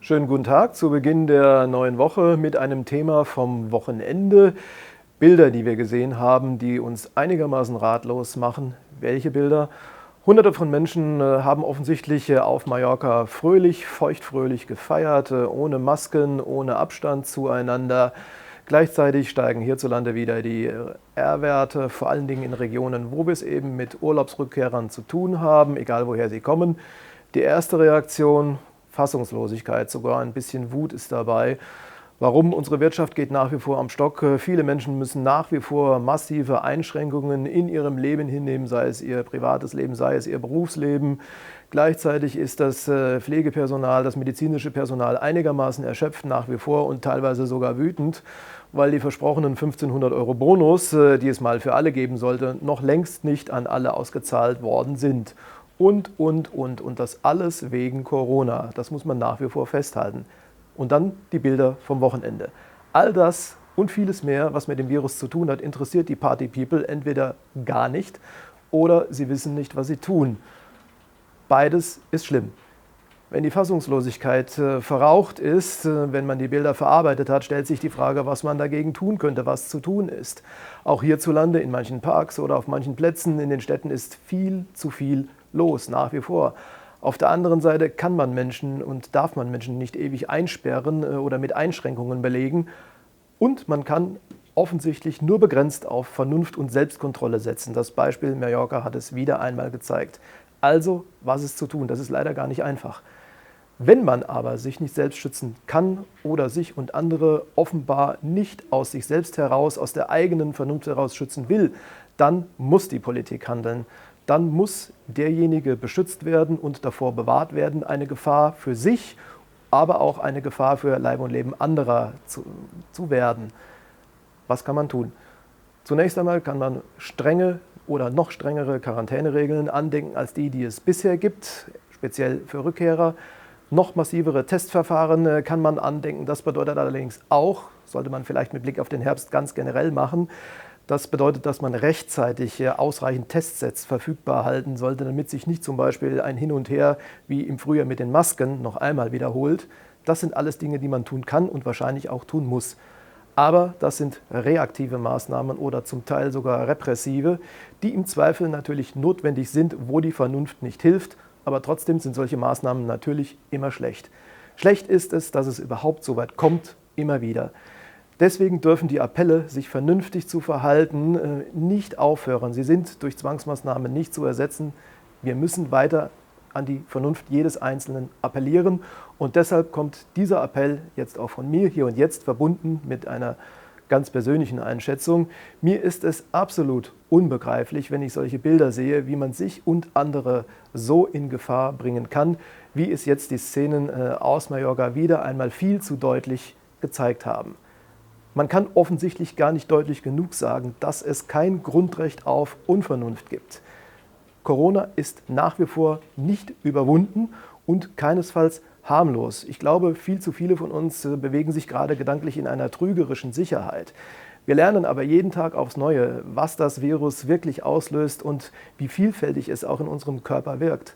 Schönen guten Tag zu Beginn der neuen Woche mit einem Thema vom Wochenende. Bilder, die wir gesehen haben, die uns einigermaßen ratlos machen. Welche Bilder? Hunderte von Menschen haben offensichtlich auf Mallorca fröhlich, feuchtfröhlich gefeiert, ohne Masken, ohne Abstand zueinander. Gleichzeitig steigen hierzulande wieder die R-Werte, vor allen Dingen in Regionen, wo wir es eben mit Urlaubsrückkehrern zu tun haben, egal woher sie kommen. Die erste Reaktion: Fassungslosigkeit, sogar ein bisschen Wut ist dabei. Warum? Unsere Wirtschaft geht nach wie vor am Stock. Viele Menschen müssen nach wie vor massive Einschränkungen in ihrem Leben hinnehmen, sei es ihr privates Leben, sei es ihr Berufsleben. Gleichzeitig ist das Pflegepersonal, das medizinische Personal einigermaßen erschöpft nach wie vor und teilweise sogar wütend, weil die versprochenen 1.500 € Bonus, die es mal für alle geben sollte, noch längst nicht an alle ausgezahlt worden sind. Und das alles wegen Corona. Das muss man nach wie vor festhalten. Und dann die Bilder vom Wochenende. All das und vieles mehr, was mit dem Virus zu tun hat, interessiert die Party-People entweder gar nicht oder sie wissen nicht, was sie tun. Beides ist schlimm. Wenn die Fassungslosigkeit verraucht ist, wenn man die Bilder verarbeitet hat, stellt sich die Frage, was man dagegen tun könnte, was zu tun ist. Auch hierzulande in manchen Parks oder auf manchen Plätzen in den Städten ist viel zu viel los, nach wie vor. Auf der anderen Seite kann man Menschen und darf man Menschen nicht ewig einsperren oder mit Einschränkungen belegen. Und man kann offensichtlich nur begrenzt auf Vernunft und Selbstkontrolle setzen. Das Beispiel Mallorca hat es wieder einmal gezeigt. Also, was ist zu tun? Das ist leider gar nicht einfach. Wenn man aber sich nicht selbst schützen kann oder sich und andere offenbar nicht aus sich selbst heraus, aus der eigenen Vernunft heraus schützen will, dann muss die Politik handeln. Dann muss derjenige beschützt werden und davor bewahrt werden, eine Gefahr für sich, aber auch eine Gefahr für Leib und Leben anderer zu werden. Was kann man tun? Zunächst einmal kann man strenge oder noch strengere Quarantäneregeln andenken als die es bisher gibt, speziell für Rückkehrer. Noch massivere Testverfahren kann man andenken. Das bedeutet allerdings auch, sollte man vielleicht mit Blick auf den Herbst ganz generell machen, das bedeutet, dass man rechtzeitig ausreichend Testsets verfügbar halten sollte, damit sich nicht zum Beispiel ein Hin und Her wie im Frühjahr mit den Masken noch einmal wiederholt. Das sind alles Dinge, die man tun kann und wahrscheinlich auch tun muss. Aber das sind reaktive Maßnahmen oder zum Teil sogar repressive, die im Zweifel natürlich notwendig sind, wo die Vernunft nicht hilft. Aber trotzdem sind solche Maßnahmen natürlich immer schlecht. Schlecht ist es, dass es überhaupt so weit kommt, immer wieder. Deswegen dürfen die Appelle, sich vernünftig zu verhalten, nicht aufhören. Sie sind durch Zwangsmaßnahmen nicht zu ersetzen. Wir müssen weiter an die Vernunft jedes Einzelnen appellieren. Und deshalb kommt dieser Appell jetzt auch von mir hier und jetzt verbunden mit einer ganz persönlichen Einschätzung. Mir ist es absolut unbegreiflich, wenn ich solche Bilder sehe, wie man sich und andere so in Gefahr bringen kann, wie es jetzt die Szenen aus Mallorca wieder einmal viel zu deutlich gezeigt haben. Man kann offensichtlich gar nicht deutlich genug sagen, dass es kein Grundrecht auf Unvernunft gibt. Corona ist nach wie vor nicht überwunden und keinesfalls harmlos. Ich glaube, viel zu viele von uns bewegen sich gerade gedanklich in einer trügerischen Sicherheit. Wir lernen aber jeden Tag aufs Neue, was das Virus wirklich auslöst und wie vielfältig es auch in unserem Körper wirkt.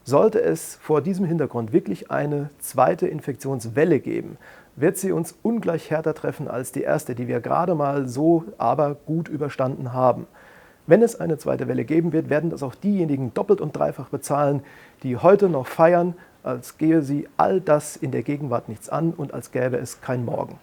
Sollte es vor diesem Hintergrund wirklich eine zweite Infektionswelle geben, wird sie uns ungleich härter treffen als die erste, die wir gerade mal so aber gut überstanden haben. Wenn es eine zweite Welle geben wird, werden das auch diejenigen doppelt und dreifach bezahlen, die heute noch feiern, als gehe sie all das in der Gegenwart nichts an und als gäbe es kein Morgen.